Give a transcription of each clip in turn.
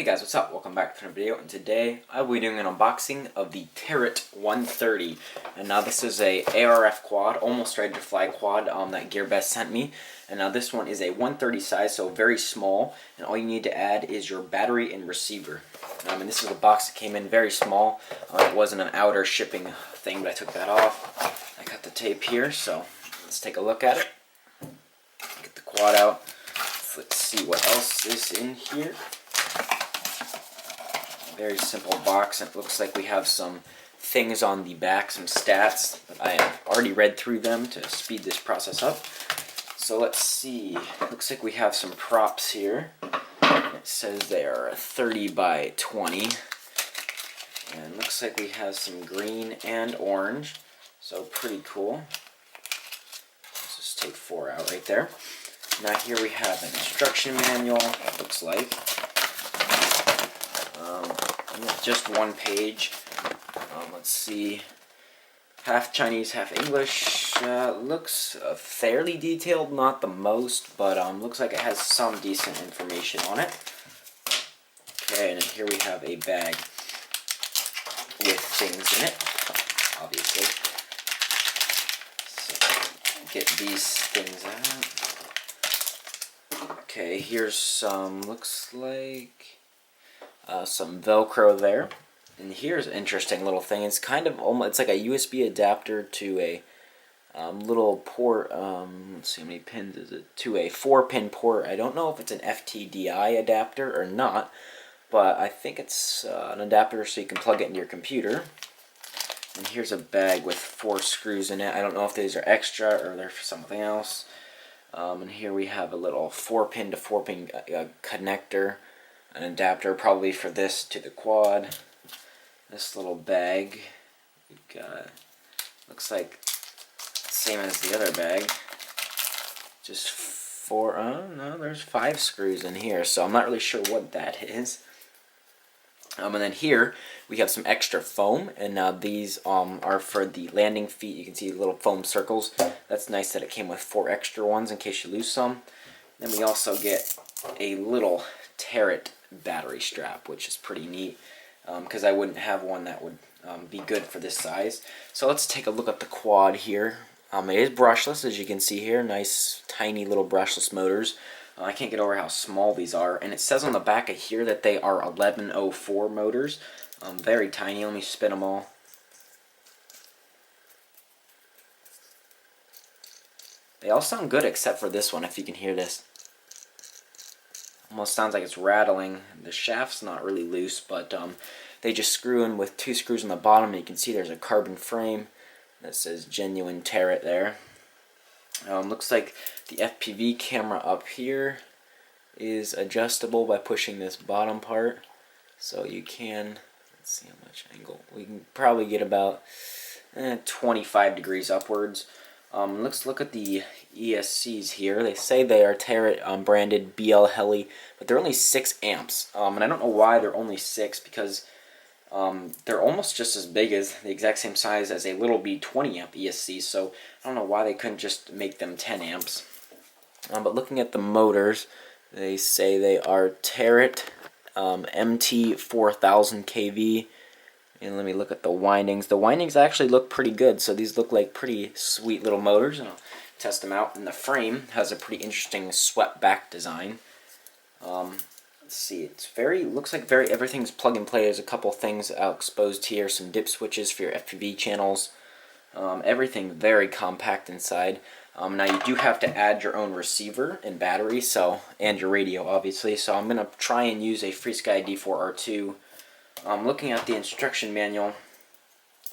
Hey guys, what's up? Welcome back to another video, and today I will be doing an unboxing of the TL130. And now this is a ARF quad, almost ready to fly quad that GearBest sent me. And now this one is a 130 size, so very small, and all you need to add is your battery and receiver. And this is the box that came in very small. It wasn't an outer shipping thing, but I took that off. I got the tape here, so let's take a look at it. Get the quad out. Let's see what else is in here. Very simple box, and it looks like we have some things on the back, some stats, but I have already read through them to speed this process up. So let's see, looks like we have some props here. It says they are 30 by 20, and looks like we have some green and orange, so pretty cool. Let's just take 4 out right there. Now here we have an instruction manual, it looks like. Just one page. Let's see. Half Chinese, half English. Looks fairly detailed, not the most, but looks like it has some decent information on it. Okay, and then here we have a bag with things in it, obviously. So, get these things out. Okay, here's some, looks like some Velcro there, and here's an interesting little thing. It's kind of almost, it's like a USB adapter to a little port. Let's see, how many pins is it? To a 4-pin port. I don't know if it's an FTDI adapter or not, but I think it's an adapter so you can plug it into your computer. And here's a bag with 4 screws in it. I don't know if these are extra or they're for something else. And here we have a little 4-pin to 4-pin connector. An adapter probably for this to the quad. This little bag, we've got, looks like same as the other bag, just 4, oh no, there's 5 screws in here, so I'm not really sure what that is. And then here we have some extra foam, and now these are for the landing feet. You can see little foam circles. That's nice that it came with 4 extra ones in case you lose some. Then we also get a little Tarot battery strap, which is pretty neat, because I wouldn't have one that would be good for this size. So let's take a look at the quad here. It is brushless, as you can see here. Nice tiny little brushless motors. I can't get over how small these are, and it says on the back of here that they are 1104 motors. Very tiny. Let me spin them all. They all sound good except for this one, if you can hear this. Almost sounds like it's rattling. The shaft's not really loose, but they just screw in with 2 screws on the bottom, and you can see there's a carbon frame that says genuine Tarot there. Looks like the FPV camera up here is adjustable by pushing this bottom part, so you can, let's see how much angle, we can probably get about 25 degrees upwards. Let's look at the ESCs here. They say they are Tarot branded BL Heli, but they're only 6 amps. And I don't know why they're only 6, because they're almost just as big as, the exact same size as a little B 20 amp ESC, so I don't know why they couldn't just make them 10 amps. But looking at the motors, they say they are Tarot MT 4000 kV. And let me look at the windings. The windings actually look pretty good, so these look like pretty sweet little motors, and I'll test them out. And the frame has a pretty interesting swept back design. Let's see, it's very, looks like very, everything's plug and play. There's a couple things exposed here, some dip switches for your FPV channels. Everything very compact inside. Now you do have to add your own receiver and battery, so, and your radio obviously. So I'm gonna try and use a FreeSky D4R2. Looking at the instruction manual,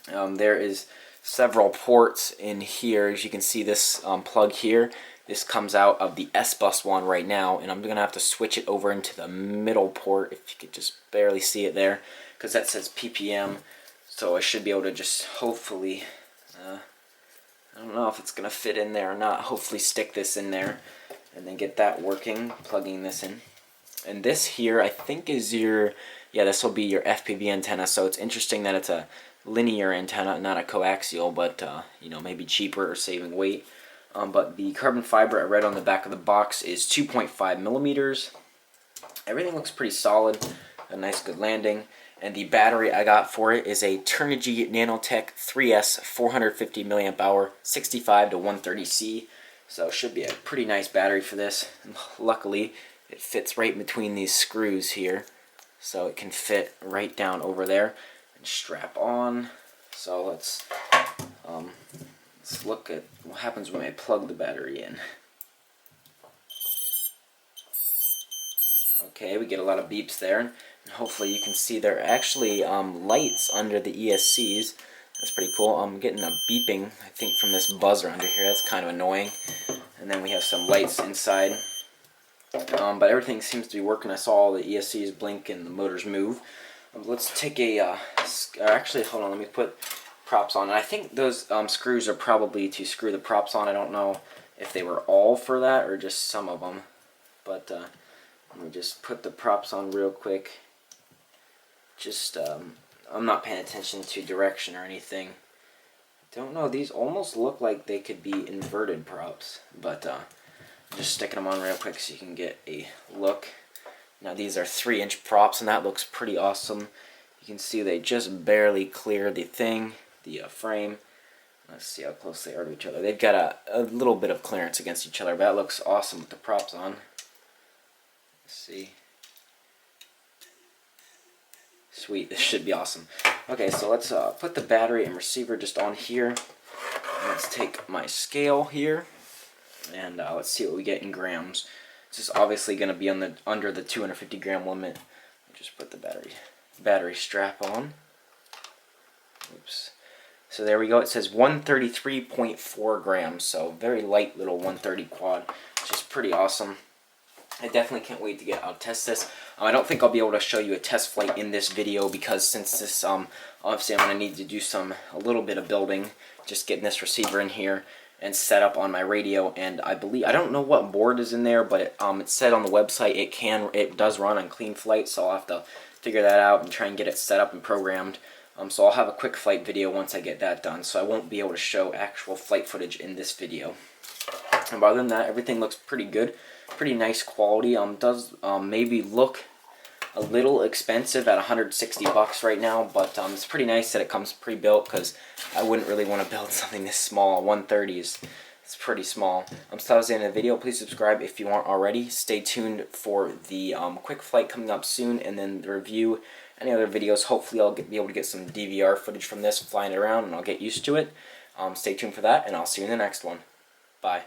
there is several ports in here. As you can see, this plug here, this comes out of the S-Bus one right now, and I'm going to have to switch it over into the middle port, if you could just barely see it there, because that says PPM, so I should be able to just hopefully, I don't know if it's going to fit in there or not, hopefully stick this in there, and then get that working, plugging this in. And this here, I think is your, yeah, this will be your FPV antenna, so it's interesting that it's a linear antenna, not a coaxial, but, you know, maybe cheaper or saving weight. But the carbon fiber I read on the back of the box is 2.5 millimeters. Everything looks pretty solid. a nice good landing. And the battery I got for it is a Turnigy nano-tech 3S 450 milliamp hour 65 to 130C. So it should be a pretty nice battery for this. And luckily, it fits right between these screws here, so it can fit right down over there and strap on. So let's look at what happens when I plug the battery in. Okay, we get a lot of beeps there, and hopefully you can see there are actually lights under the ESCs. That's pretty cool. I'm getting a beeping, I think, from this buzzer under here. That's kind of annoying. And then we have some lights inside. But everything seems to be working. I saw all the ESCs blink and the motors move. Let's take a, actually, hold on, let me put props on. And I think those screws are probably to screw the props on. I don't know if they were all for that or just some of them. But let me just put the props on real quick. Just, I'm not paying attention to direction or anything. Don't know, these almost look like they could be inverted props, but just sticking them on real quick so you can get a look. Now these are 3-inch props, and that looks pretty awesome. You can see they just barely clear the thing, the frame. Let's see how close they are to each other. They've got a little bit of clearance against each other, but that looks awesome with the props on. Let's see. Sweet, this should be awesome. Okay, so let's put the battery and receiver just on here. Let's take my scale here, and let's see what we get in grams. This is obviously going to be on under the 250 gram limit. Just put the battery strap on. Oops. So there we go. It says 133.4 grams, so very light little 130 quad, which is pretty awesome. I definitely can't wait to get out test this. I don't think I'll be able to show you a test flight in this video because since this, obviously I'm going to need to do a little bit of building, just getting this receiver in here and set up on my radio. And I don't know what board is in there, but it said on the website it does run on clean flight, so I'll have to figure that out and try and get it set up and programmed. So I'll have a quick flight video once I get that done, so I won't be able to show actual flight footage in this video. And other than that, everything looks pretty good. Pretty nice quality. Does maybe look a little expensive at 160 bucks right now, but it's pretty nice that it comes pre-built because I wouldn't really want to build something this small. 130s, it's pretty small. So that was the end of the video. Please subscribe if you aren't already. Stay tuned for the quick flight coming up soon, and then the review, any other videos. Hopefully I'll be able to get some DVR footage from this, flying it around, and I'll get used to it. Stay tuned for that, and I'll see you in the next one. Bye.